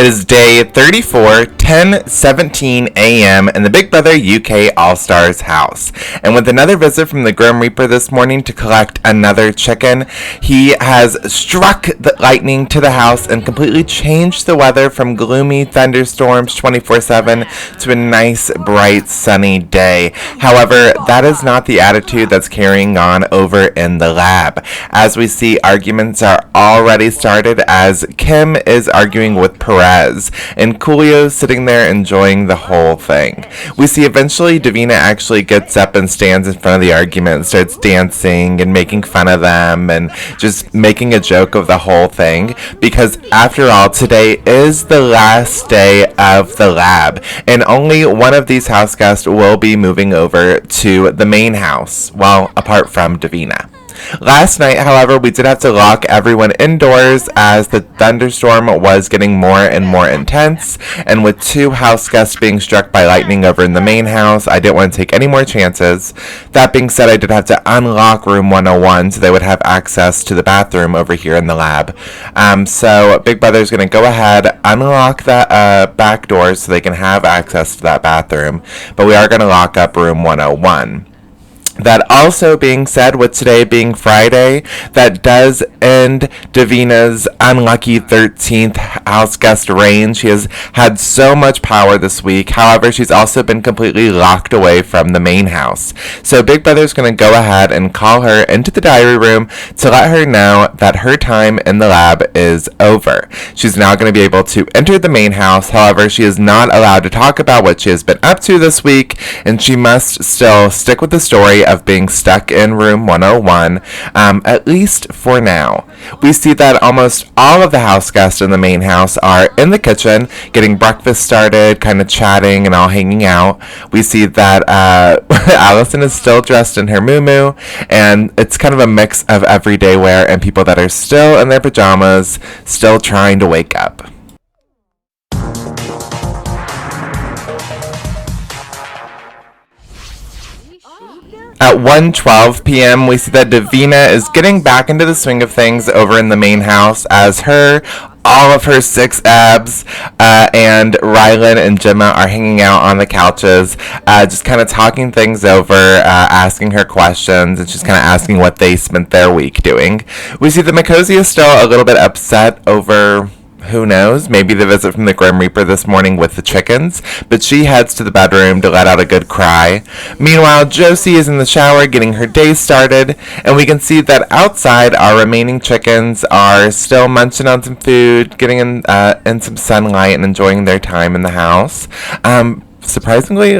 It is day 34, 10:17 a.m. in the Big Brother UK All-Stars house. And with another visit from the Grim Reaper this morning to collect another chicken, he has struck the lightning to the house and completely changed the weather from gloomy thunderstorms 24/7 to a nice, bright, sunny day. However, that is not the attitude that's carrying on over in the lab. As we see, arguments are already started as Kim is arguing with Perez, and Coolio's sitting there enjoying the whole thing. We see eventually Davina actually gets up and stands in front of the argument and starts dancing and making fun of them and just making a joke of the whole thing, because after all, today is the last day of the lab, and only one of these house guests will be moving over to the main house, well, apart from Davina. Last night, however, we did have to lock everyone indoors as the thunderstorm was getting more and more intense, and with two house guests being struck by lightning over in the main house, I didn't want to take any more chances. That being said, I did have to unlock room 101 so they would have access to the bathroom over here in the lab. So Big Brother's going to go ahead, unlock that back door so they can have access to that bathroom, but we are going to lock up room 101. That also being said, with today being Friday, that does end Davina's unlucky 13th house guest reign. She has had so much power this week. However, she's also been completely locked away from the main house. So Big Brother's going to go ahead and call her into the diary room to let her know that her time in the lab is over. She's now going to be able to enter the main house. However, she is not allowed to talk about what she has been up to this week, and she must still stick with the story of being stuck in room 101, at least for now. We see that almost all of the house guests in the main house are in the kitchen getting breakfast started, kind of chatting and all hanging out. We see that Allison is still dressed in her muumuu, and it's kind of a mix of everyday wear and people that are still in their pajamas, still trying to wake up. At 1:12 p.m., we see that Davina is getting back into the swing of things over in the main house as all of her 6 abs, and Rylan and Gemma are hanging out on the couches, just kind of talking things over, asking her questions, and she's kind of asking what they spent their week doing. We see that Makosi is still a little bit upset over, who knows, maybe the visit from the Grim Reaper this morning with the chickens, but she heads to the bedroom to let out a good cry. Meanwhile, Josie is in the shower getting her day started, and we can see that outside our remaining chickens are still munching on some food, getting in some sunlight and enjoying their time in the house. Weirdly,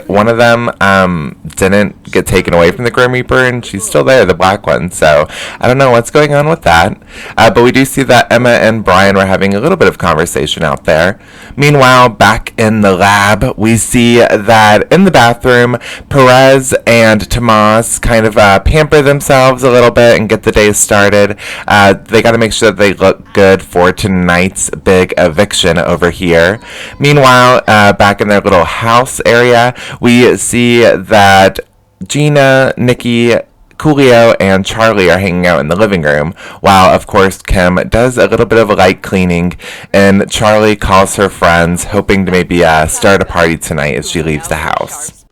one of them didn't get taken away from the Grim Reaper, and she's still there, the black one, so I don't know what's going on with that. But we do see that Emma and Brian were having a little bit of conversation out there. Meanwhile, back in the lab, we see that in the bathroom, Perez and Tomas kind of pamper themselves a little bit and get the day started. They got to make sure that they look good for tonight's big eviction over here. Meanwhile, back in their little house area, we see that Gina, Nikki, Coolio, and Charley are hanging out in the living room, while, of course, Kim does a little bit of light cleaning, and Charley calls her friends, hoping to maybe start a party tonight as she leaves the house.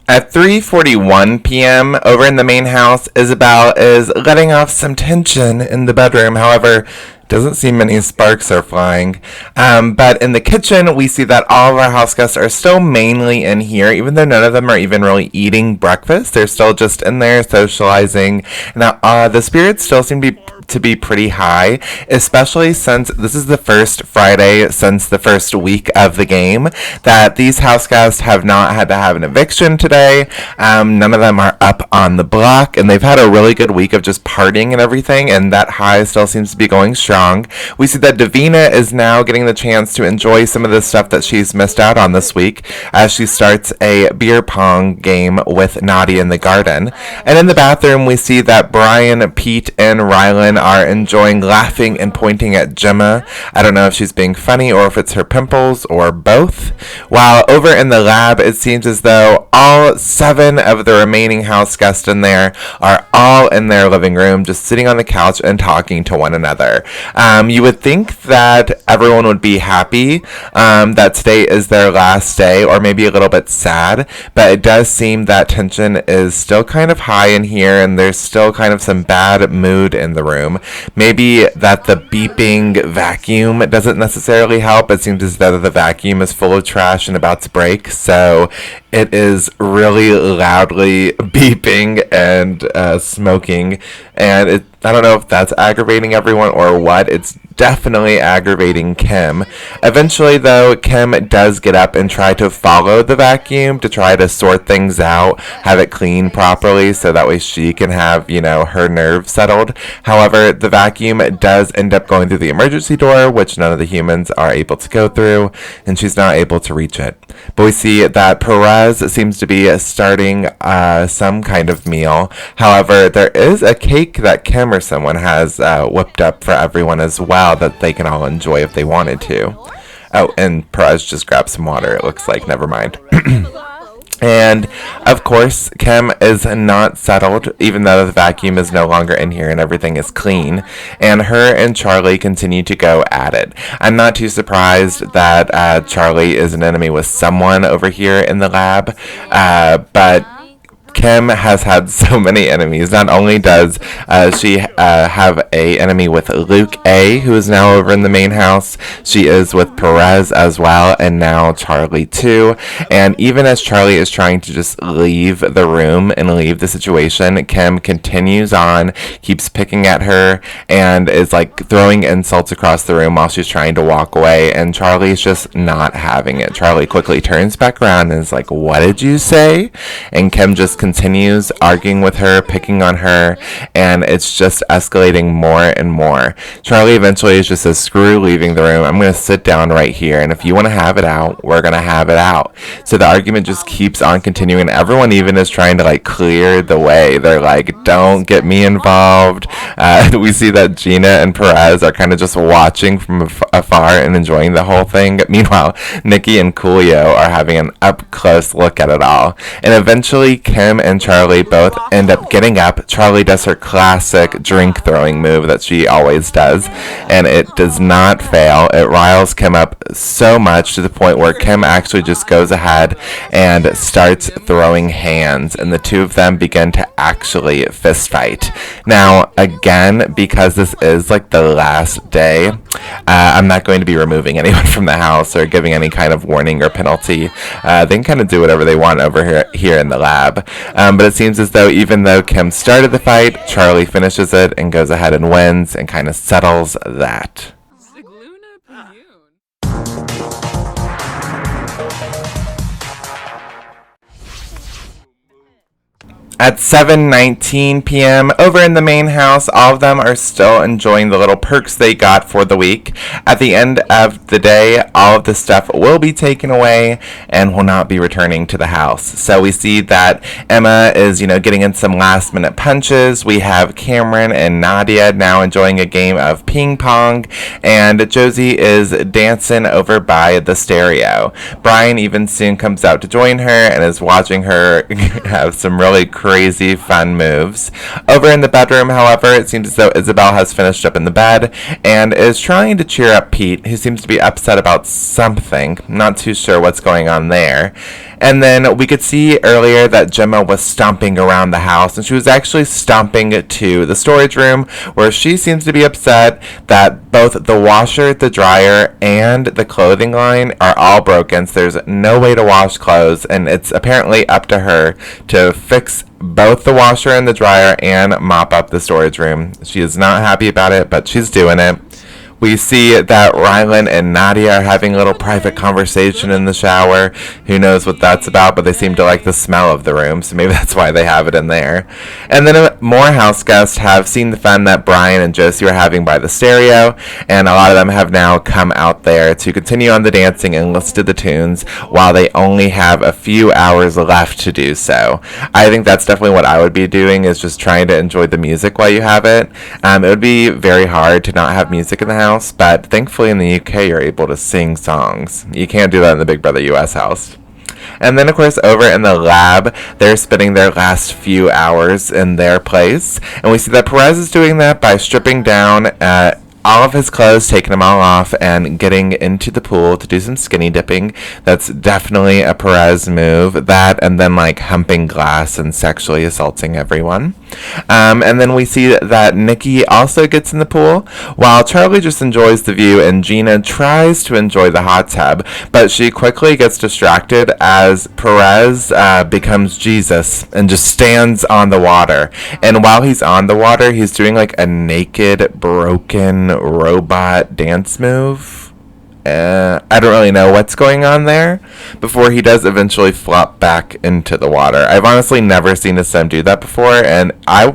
At 3:41 p.m., over in the main house, Isabelle is letting off some tension in the bedroom. However, doesn't seem many sparks are flying. But in the kitchen, we see that all of our house guests are still mainly in here, even though none of them are even really eating breakfast. They're still just in there socializing. Now, the spirits still seem to be pretty high, especially since this is the first Friday since the first week of the game that these house guests have not had to have an eviction today. None of them are up on the block, and they've had a really good week of just partying and everything, and that high still seems to be going strong. We see that Davina is now getting the chance to enjoy some of the stuff that she's missed out on this week as she starts a beer pong game with Nadia in the garden. And in the bathroom, we see that Brian, Pete, and Rylan women are enjoying laughing and pointing at Gemma. I don't know if she's being funny or if it's her pimples or both. While over in the lab, it seems as though all 7 of the remaining house guests in there are all in their living room, just sitting on the couch and talking to one another. You would think that everyone would be happy that today is their last day, or maybe a little bit sad, but it does seem that tension is still kind of high in here, and there's still kind of some bad mood in the room. Maybe that the beeping vacuum doesn't necessarily help. It seems as though the vacuum is full of trash and about to break, so it is really loudly beeping and smoking, and I don't know if that's aggravating everyone or what. It's definitely aggravating Kim. Eventually, though, Kim does get up and try to follow the vacuum to try to sort things out, have it clean properly, so that way she can have, her nerves settled. However, the vacuum does end up going through the emergency door, which none of the humans are able to go through, and she's not able to reach it. But we see that Perez seems to be starting some kind of meal. However, there is a cake that Kim or someone has whipped up for everyone as well that they can all enjoy if they wanted to. Oh, and Perez just grabbed some water, it looks like. Never mind. And, of course, Kim is not settled, even though the vacuum is no longer in here and everything is clean. And her and Charley continue to go at it. I'm not too surprised that Charley is an enemy with someone over here in the lab, but Kim has had so many enemies. Not only does she have a enemy with Luke A, who is now over in the main house, she is with Perez as well, and now Charley too. And even as Charley is trying to just leave the room and leave the situation, Kim continues on, keeps picking at her, and is like throwing insults across the room while she's trying to walk away, and Charley's just not having it. Charley quickly turns back around and is like, "What did you say?" And Kim just continues arguing with her, picking on her, and it's just escalating more and more. Charley eventually just says, "Screw leaving the room. I'm going to sit down right here, and if you want to have it out, we're going to have it out." So the argument just keeps on continuing. Everyone even is trying to like clear the way. They're like, "Don't get me involved." We see that Gina and Perez are kind of just watching from afar and enjoying the whole thing. Meanwhile, Nikki and Coolio are having an up-close look at it all. And eventually, Kim and Charley both end up getting up. Charley does her classic drink-throwing move that she always does, and it does not fail. It riles Kim up so much to the point where Kim actually just goes ahead and starts throwing hands, and the two of them begin to actually fist fight. Now, again, because this is like the last day, I'm not going to be removing anyone from the house or giving any kind of warning or penalty. They can kind of do whatever they want over here in the lab. But it seems as though even though Kim started the fight, Charley finishes it and goes ahead and wins and kind of settles that. At 7:19 p.m., over in the main house, all of them are still enjoying the little perks they got for the week. At the end of the day, all of the stuff will be taken away and will not be returning to the house. So we see that Emma is, getting in some last-minute punches. We have Cameron and Nadia now enjoying a game of ping pong, and Josie is dancing over by the stereo. Brian even soon comes out to join her and is watching her have some really crazy fun moves. Over in the bedroom, however, it seems as though Isabelle has finished up in the bed and is trying to cheer up Pete, who seems to be upset about something. Not too sure what's going on there. And then we could see earlier that Gemma was stomping around the house, and she was actually stomping to the storage room, where she seems to be upset that both the washer, the dryer, and the clothing line are all broken, so there's no way to wash clothes, and it's apparently up to her to fix both the washer and the dryer and mop up the storage room. She is not happy about it, but she's doing it. We see that Rylan and Nadia are having a little private conversation in the shower. Who knows what that's about, but they seem to like the smell of the room, so maybe that's why they have it in there. And then more house guests have seen the fun that Brian and Josie were having by the stereo, and a lot of them have now come out there to continue on the dancing and listen to the tunes while they only have a few hours left to do so. I think that's definitely what I would be doing, is just trying to enjoy the music while you have it. It would be very hard to not have music in the house, but thankfully in the UK you're able to sing songs. You can't do that in the Big Brother US house. And then, of course, over in the lab, they're spending their last few hours in their place. And we see that Perez is doing that by stripping down all of his clothes, taking them all off, and getting into the pool to do some skinny dipping. That's definitely a Perez move. That, and then, like, humping glass and sexually assaulting everyone. And then we see that Nikki also gets in the pool, while Charley just enjoys the view, and Gina tries to enjoy the hot tub, but she quickly gets distracted as Perez becomes Jesus and just stands on the water. And while he's on the water, he's doing like a naked, broken robot dance move. I don't really know what's going on there, before he does eventually flop back into the water. I've honestly never seen a sim do that before, and I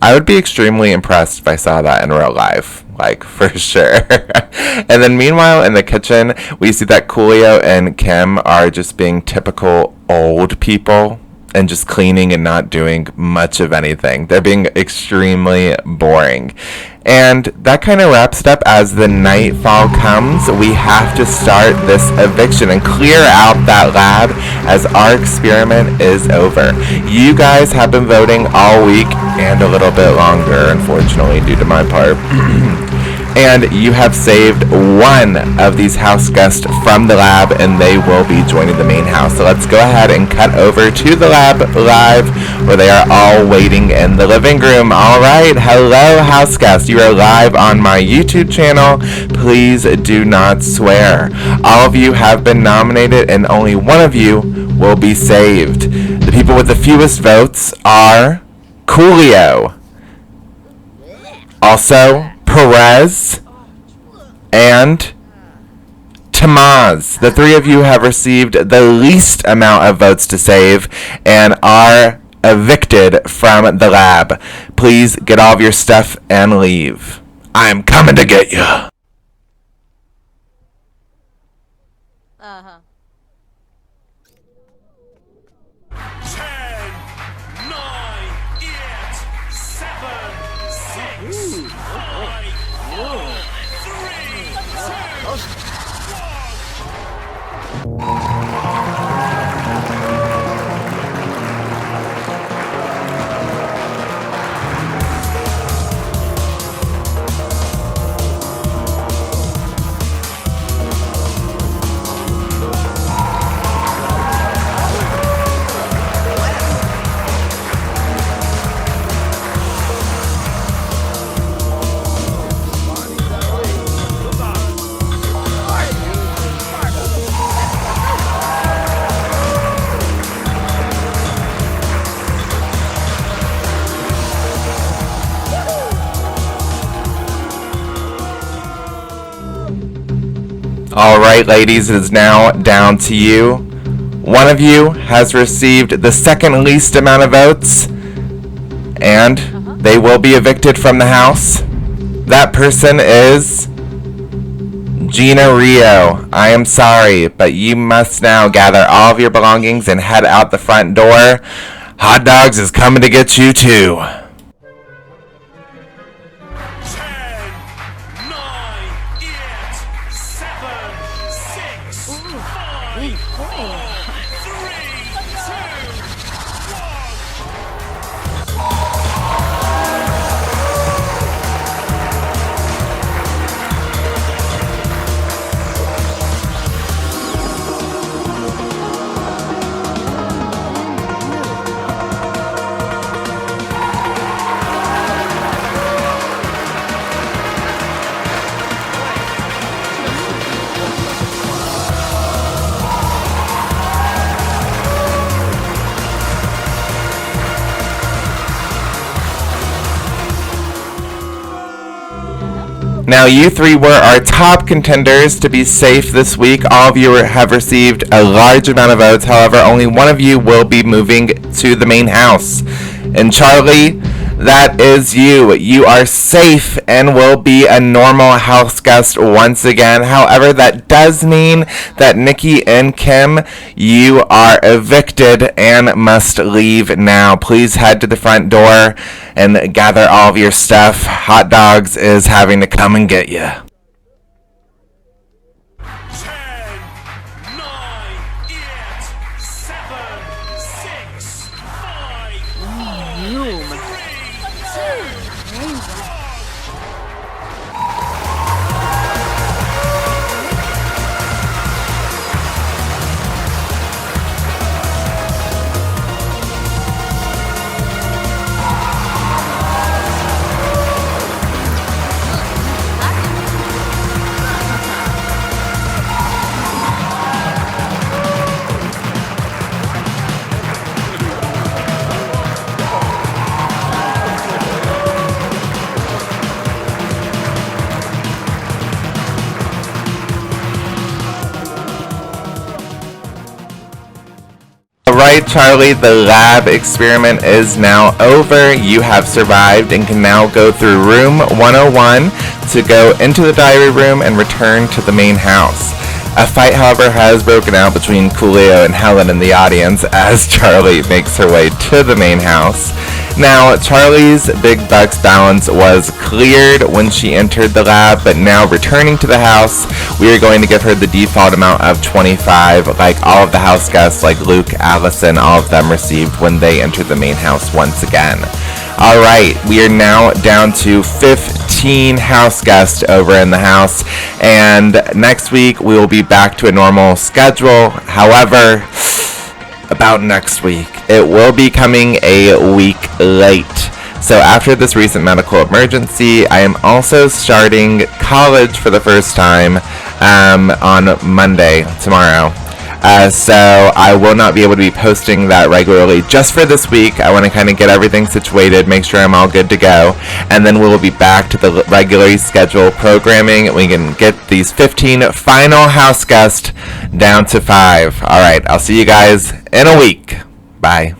would be extremely impressed if I saw that in real life, like, for sure. And then meanwhile in the kitchen, we see that Coolio and Kim are just being typical old people and just cleaning and not doing much of anything. They're being extremely boring. And that kind of wraps it up. As the nightfall comes, we have to start this eviction and clear out that lab, as our experiment is over. You guys have been voting all week and a little bit longer, unfortunately, due to my part. And you have saved one of these house guests from the lab, and they will be joining the main house. So let's go ahead and cut over to the lab live, where they are all waiting in the living room. All right, hello house guests. You are live on my YouTube channel. Please do not swear. All of you have been nominated, and only one of you will be saved. The people with the fewest votes are Coolio, also Perez, and Tamaz. The three of you have received the least amount of votes to save and are evicted from the lab. Please get all of your stuff and leave. I'm coming to get you. Uh-huh. 10, 9, 8, 7, 6, 5, 4, 3, 2, 1. Alright ladies, it is now down to you. One of you has received the second least amount of votes, and they will be evicted from the house. That person is Gina Rio. I am sorry, but you must now gather all of your belongings and head out the front door. Hot Dogs is coming to get you too. 10, 9, 8, 7, 6, 5, 4, 3, 2, 1. Now, you three were our top contenders to be safe this week. All of you have received a large amount of votes. However, only one of you will be moving to the main house. And Charley, that is you. You are safe and will be a normal house guest once again. However, that does mean that Nikki and Kim, you are evicted and must leave now. Please head to the front door and gather all of your stuff. Hot Dogs is having to come and get you. 10, 9, 8, 7, 6, 5, 4, 3, 2, 1. Alright, Charley, the lab experiment is now over. You have survived and can now go through room 101 to go into the diary room and return to the main house. A fight, however, has broken out between Coolio and Helen in the audience as Charley makes her way to the main house. Now, Charley's BigBuck's balance was cleared when she entered the lab, but now returning to the house, we are going to give her the default amount of 25, like all of the house guests, like Luke, Allison, all of them received when they entered the main house once again. Alright, we are now down to 15 house guests over in the house, and next week we will be back to a normal schedule. However, about next week, it will be coming a week late. So after this recent medical emergency, I am also starting college for the first time on Monday, tomorrow. So I will not be able to be posting that regularly just for this week. I want to kind of get everything situated, make sure I'm all good to go, and then we will be back to the regularly scheduled programming. We can get these 15 final house guests down to 5. All right, I'll see you guys in a week. Bye.